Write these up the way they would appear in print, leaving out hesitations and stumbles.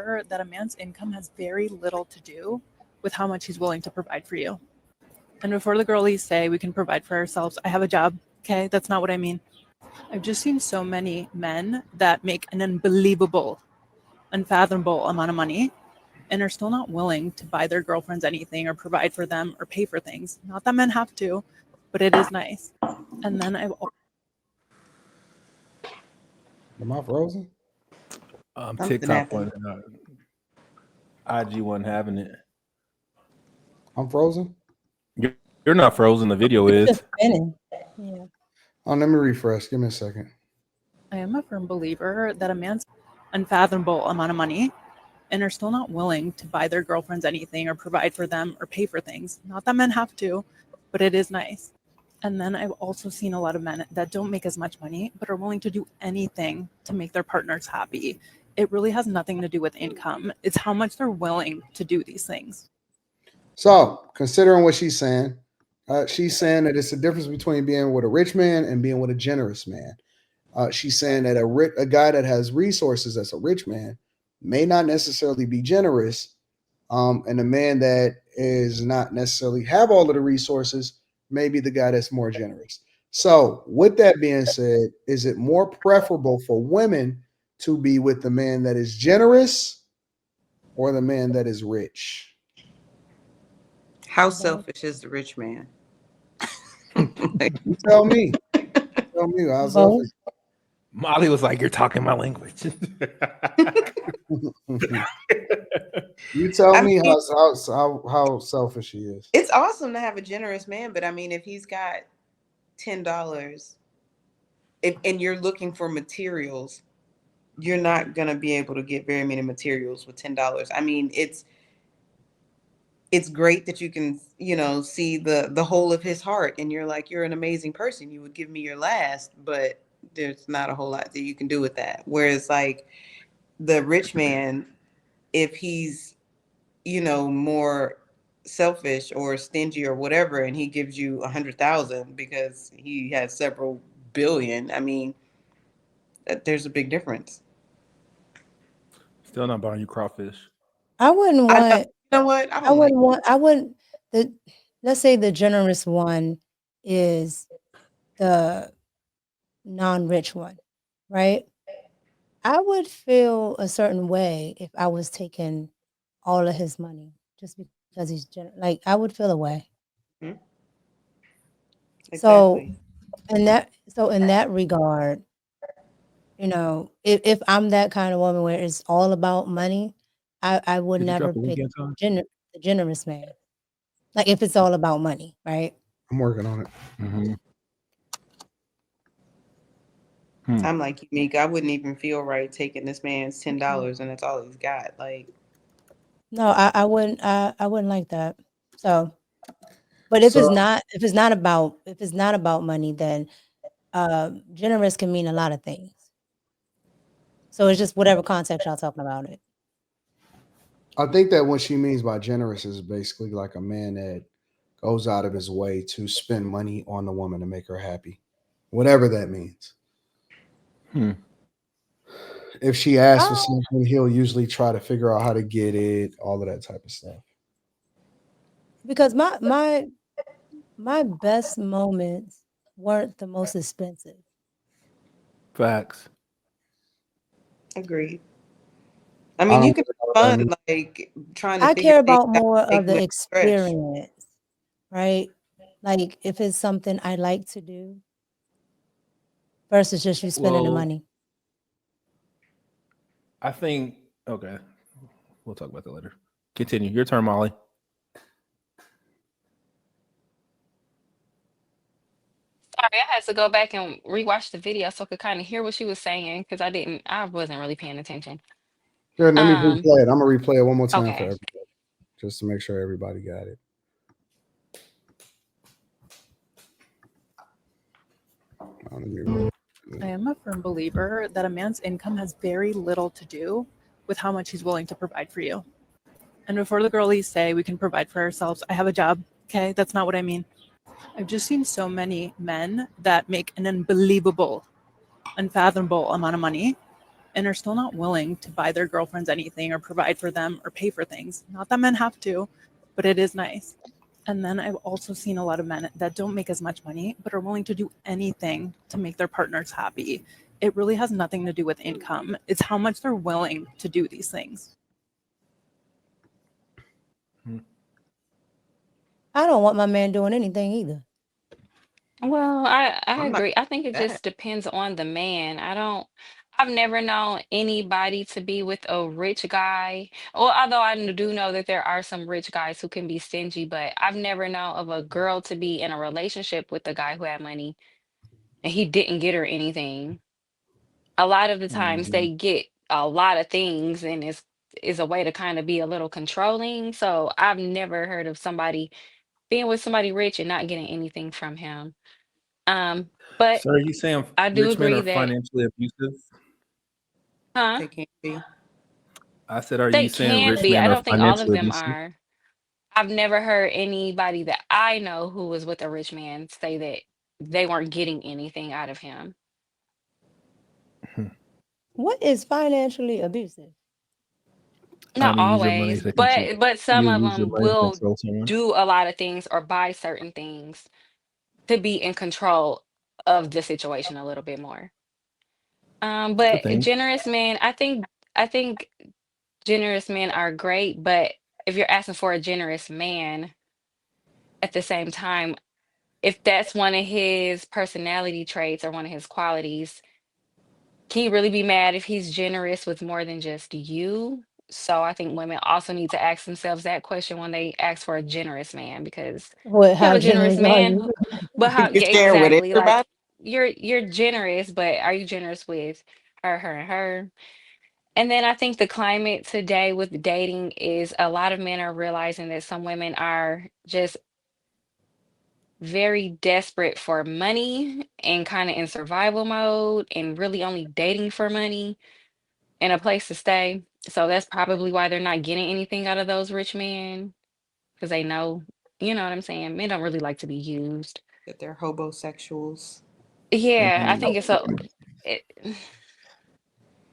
believer that a man's income has very little to do with how much he's willing to provide for you. And before the girlies say we can provide for ourselves, I have a job. Okay, that's not what I mean. I've just seen so many men that make an unbelievable, unfathomable amount of money and are still not willing to buy their girlfriends anything or provide for them or pay for things. Not that men have to, but it is nice. And then Am I frozen? Something TikTok happened. IG wasn't having it. I'm frozen. You're not frozen. The video It's is. just spinning. Yeah. Oh, let me refresh. Give me a second. I am a firm believer that a man's unfathomable amount of money and are still not willing to buy their girlfriends anything or provide for them or pay for things. Not that men have to, but it is nice. And then I've also seen a lot of men that don't make as much money, but are willing to do anything to make their partners happy. It really has nothing to do with income. It's how much they're willing to do these things. So, considering what she's saying that it's the difference between being with a rich man and being with a generous man. She's saying that a guy that has resources that's a rich man may not necessarily be generous, and a man that is not necessarily have all of the resources may be the guy that's more generous. So, with that being said, is it more preferable for women to be with the man that is generous or the man that is rich? How selfish is the rich man? You tell me. Tell me how selfish. Molly was like, "You're talking my language." You tell me how selfish he is. It's awesome to have a generous man, but I mean, if he's got $10, and you're looking for materials, you're not gonna be able to get very many materials with $10. I mean, it's great that you can, see the whole of his heart, and you're like, you're an amazing person. You would give me your last, but there's not a whole lot that you can do with that. Whereas like the rich man, if he's, more selfish or stingy or whatever, and he gives you 100,000 because he has several billion, I mean, there's a big difference. Still not buying you crawfish. I wouldn't want. You know what? I wouldn't want. I wouldn't. Let's say the generous one is the non-rich one, right? I would feel a certain way if I was taking all of his money just because he's like I would feel a way. Mhm. So Exactly. in that regard, if I'm that kind of woman where it's all about money, I would Did you never drop the pick weekend time? the generous man. Like if it's all about money, right? I'm working on it. Mm-hmm. I'm like you, Meek. I wouldn't even feel right taking this man's $10 and that's all he's got. Like, No, I wouldn't. I wouldn't like that. So, but if it's not about money, then generous can mean a lot of things. So it's just whatever context y'all talking about it. I think that what she means by generous is basically like a man that goes out of his way to spend money on the woman to make her happy, whatever that means. If she asks for something, he'll usually try to figure out how to get it, all of that type of stuff. Because my best moments weren't the most expensive. Facts. agreed. I mean, you can have fun, like trying to. I figure care things about out, more like, of the with stretch. experience, right? Like if it's something I like to do versus just you spending the Well, money. I think okay. We'll talk about that later. Continue. Your turn, Molly. Sorry, I had to go back and rewatch the video so I could kind of hear what she was saying because I wasn't really paying attention. Here, let me replay it. I'm gonna replay it one more time for Okay. everybody, just to make sure everybody got it. I am a firm believer that a man's income has very little to do with how much he's willing to provide for you. And before the girlies say we can provide for ourselves, I have a job. Okay, that's not what I mean. I've just seen so many men that make an unbelievable, unfathomable amount of money and are still not willing to buy their girlfriends anything or provide for them or pay for things. Not that men have to, but it is nice. And then I've also seen a lot of men that don't make as much money, but are willing to do anything to make their partners happy. It really has nothing to do with income. It's how much they're willing to do these things. I don't want my man doing anything either. Well, I I'm not agree. I think it that. just depends on the man. I've never known anybody to be with a rich guy. Well, although do know that there are some rich guys who can be stingy, but I've never known of a girl to be in a relationship with a guy who had money and he didn't get her anything. A lot of the times Mhm. they get a lot of things and is a way to kind of be a little controlling. So I've never heard of somebody being with somebody rich and not getting anything from him. But So are you saying I do rich men agree are that, financially abusive? huh? They can't be. I said, are They you saying can rich be. I men are don't think all of financially them abusive? are. I've never heard anybody that I know who was with a rich man say that they weren't getting anything out of him. What is financially abusive? I Not mean, use your money always, to control. but some You of use your them money to will control someone. do a lot of things or buy certain things to be in control of the situation a little bit more. Good But thing. I think generous men are great, but if you're asking for a generous man at the same time, if that's one of his personality traits or one of his qualities, can you really be mad if he's generous with more than just you? So I think women also need to ask themselves that question when they ask for a generous man, because What? you have How a generous generous are man you? who, but how, You yeah, share with exactly. Like everybody. you're generous, but are you generous with her, and her? And then I think the climate today with dating is a lot of men are realizing that some women are just very desperate for money and kind of in survival mode and really only dating for money and a place to stay. So that's probably why they're not getting anything out of those rich men, because they know, you know what I'm saying? Men don't really like to be used. That they're hobosexuals. Yeah, I Mhm. think it,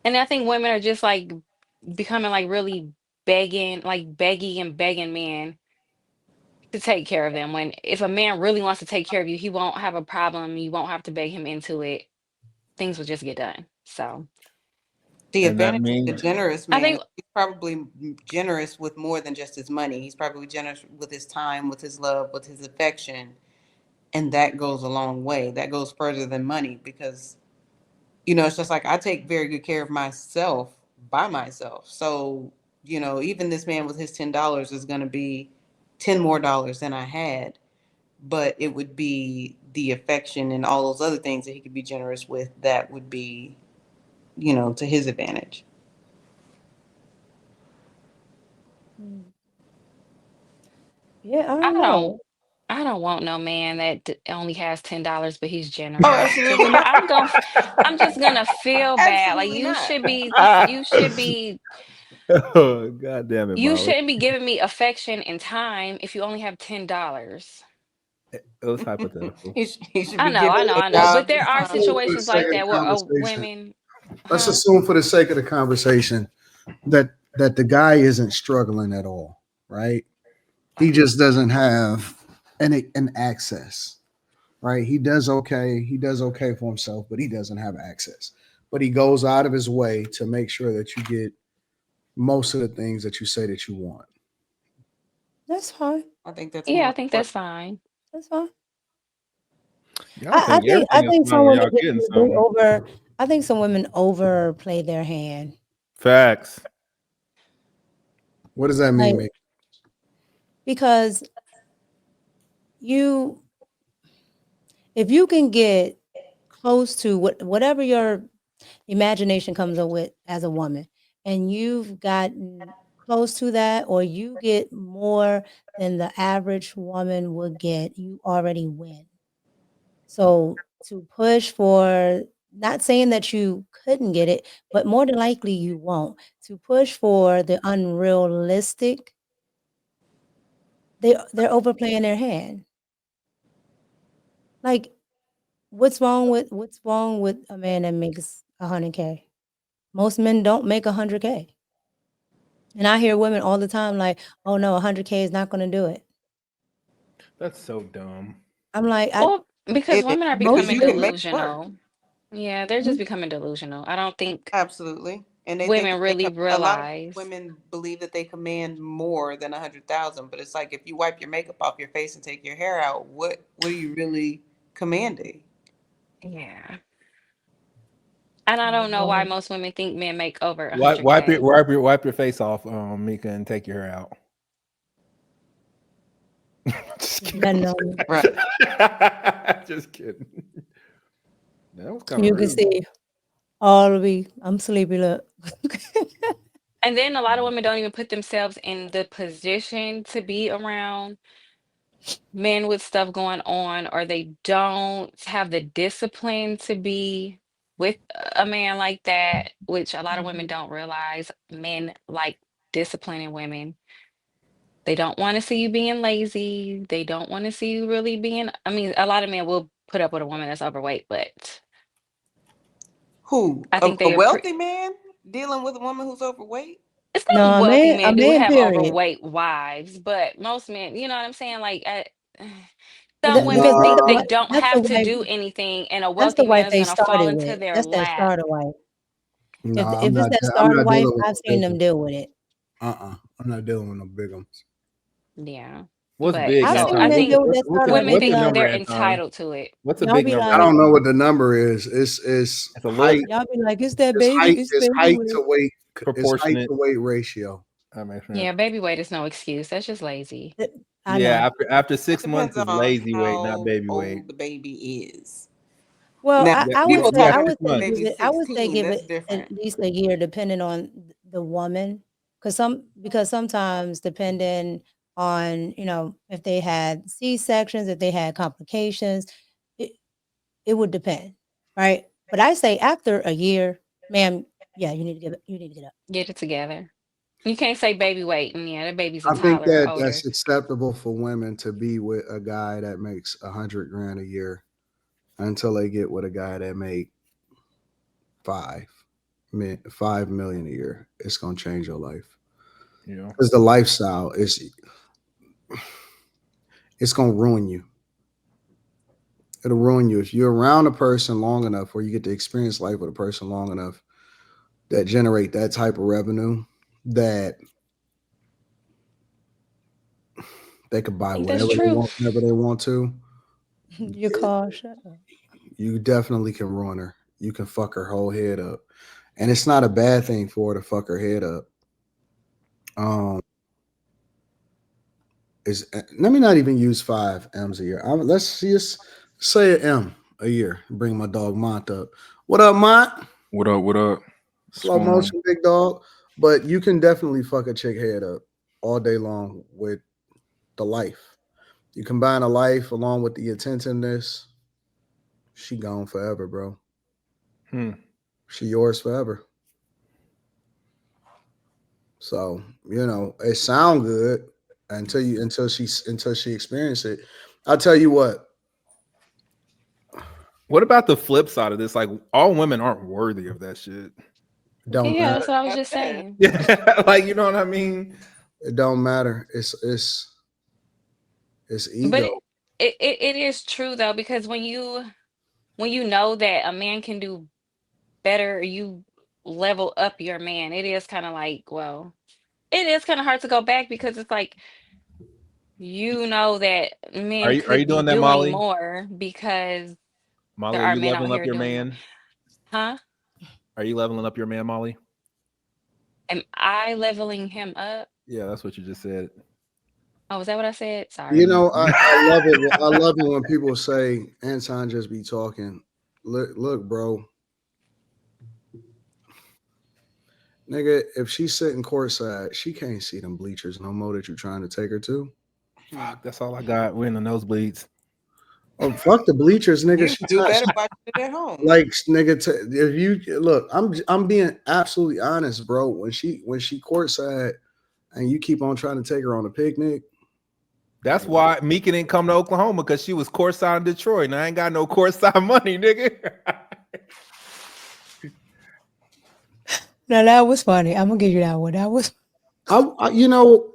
and I think women are just like becoming like really begging, like begging and begging men to take care of them. When if a man really wants to take care of you, he won't have a problem. You won't have to beg him into it. Things will just get done. So The And that advantage of the means generous I man is think, he's probably generous with more than just his money. He's probably generous with his time, with his love, with his affection. And that goes a long way. That goes further than money because, it's just like I take very good care of myself by myself. So, even this man with his $10 is going to be 10 more dollars than I had, but it would be the affection and all those other things that he could be generous with that would be, to his advantage. Mm. Yeah, I I don't don't know. I don't want no man that only has $10, but he's Oh, generous. Cause absolutely not. I'm just gonna feel bad. Like Absolutely not. oh, God damn it, you Molly. shouldn't be giving me affection and time if you only have $10. It was hypothetical. He should be giving his I know. But job there his are time. For the situations sake like of the that where conversation, women, let's huh? assume for the sake of the conversation that the guy isn't struggling at all, right? He just doesn't have an access, right? He does okay. He does okay for himself, but he doesn't have access. But he goes out of his way to make sure that you get most of the things that you say that you want. That's fine. I think that's Yeah, more I think important. that's fine. That's fine. Y'all I think think I everything is think fine some when women y'all just getting they something. over. I think some women overplay their hand. Facts. What does that Like mean, Mick? because you if you can get close to whatever your imagination comes up with as a woman, and you've gotten close to that, or you get more than the average woman would get, you already win. So to push for, not saying that you couldn't get it, but more than likely you won't. To push for the unrealistic, they're overplaying their hand. Like, what's wrong with a man that makes 100K? most men don't make 100K. And I hear women all the time like, oh no, 100K is not going to do it. That's so dumb. I'm like, Well, because It women are most because becoming you can make it work. delusional. Yeah, they're just becoming delusional. I don't think Absolutely. And they think women that they really a lot of realize. women believe that they command more than 100,000, but it's like if you wipe your makeup off your face and take your hair out, what are you really commanding? Yeah. And I don't know why most women think men make over Wipe 100K. wipe your face off, Mika, and take your hair out. Just kidding. Right. Just kidding. That was kind of you can see all week. I'm sleepy. Look. And then a lot of women don't even put themselves in the position to be around men with stuff going on, or they don't have the discipline to be with a man like that, which a lot of women don't realize. Men like disciplining women. They don't want to see you being lazy. They don't want to see you really being, I mean, a lot of men will put up with a woman that's overweight, but Who? I think A they wealthy man dealing with a woman who's overweight? it's No, not a wealthy man, a men do man, have period. overweight wives, but most men, you know what I'm saying? Like, some Because women that's think the they Nah, don't that's the have to wife. do anything, and a That's the wealthy man wife is they going to fall started into with. their That's that lap. starter wife. nah, If it's that I'm starter not wife, dealing with I've no seen them bigums. deal with it. I'm not dealing with no bigums. Yeah. What's But big, I've so Anton? seen I men deal think with that starter wife. They women be What's the think like, number, they're Anton? entitled to it. What's a y'all big be number? I like, don't know what the number is. It's It's a little height. y'all be like, it's that It's baby, height. it's It's baby height weight. to weight. It's height proportionate. to weight ratio. That makes sense. Yeah, baby weight is no excuse. That's just lazy. I Yeah, know. after It 6 months depends is on lazy weight, not how baby weight. old the baby is. Well, Now, Yeah, I would yeah, people say yeah, talking I about 6 would say the months. give baby's it I would say 16. give That's it different. at least a year, depending on the woman, because sometimes depending on if they had C-sections, if they had complications, it it would depend, right? But I say after a year, ma'am, yeah, you need to get up. Get it together. You can't say baby weight, and yeah, the baby's a I think toddler or that older. that's acceptable for women to be with a guy that makes 100 grand a year until they get with a guy that make 5 million a year. It's gonna change your life Yeah. because the lifestyle it's gonna ruin you. It'll ruin you if you're around a person long enough, or you get to experience life with a person long enough that generate that type of revenue that they could I buy think that's whatever they true. want, whenever they want to. Your car, shut up. You definitely can ruin her. You can fuck her whole head up. And it's not a bad thing for her to fuck her head up. Let me not even use 5 M's a year. Let's just say an M a year. Bring my dog Mont up. What up, Mont? What up? What up? What's Slow going on? motion, big dog. But you can definitely fuck a chick head up all day long with the life. You combine a life along with the attentiveness, she gone forever, bro. She yours forever. So, it sound good until she experienced it. I'll tell you what. What about the flip side of this? Like, all women aren't worthy of that shit. Don't Yeah, matter. that's what I was just That's it. saying. Yeah, like, you know what I mean? It don't matter. It's But ego. it is true though, because when you know that a man can do better, you level up your man. It is kind of like, well, it is kind of hard to go back, because it's like you know that Are men you could be doing that, doing Molly? more, because Molly, there are are you men out leveling up here your doing more. man? Huh? Are you leveling up your man, Molly? Am I leveling him up? Yeah, that's what you just said. Oh, was that what I said? Sorry. I love it. I love it when people say Anton just be talking. Look, bro. Nigga, if she's sitting courtside, she can't see them bleachers no more that you're trying to take her to. Fuck, that's all I got. We're in the nosebleeds. Oh, fuck the bleachers, nigga. You She do touched. better watching it at home. Like, nigga, if you look, I'm being absolutely honest, bro. When she courtside and you keep on trying to take her on a picnic. That's why Mika didn't come to Oklahoma, because she was courtside in Detroit, and I ain't got no courtside money, nigga. No, that was funny. I'm gonna give you that one. That was You know,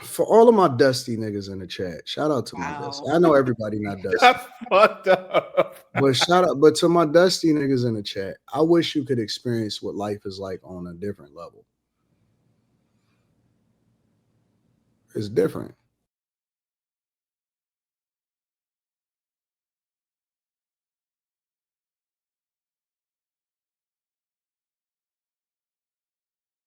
for all of my dusty niggas in the chat, shout out to my dusty. Wow. I know everybody not dusty, That's fucked up. but shout out, but to my dusty niggas in the chat, I wish you could experience what life is like on a different level. It's different.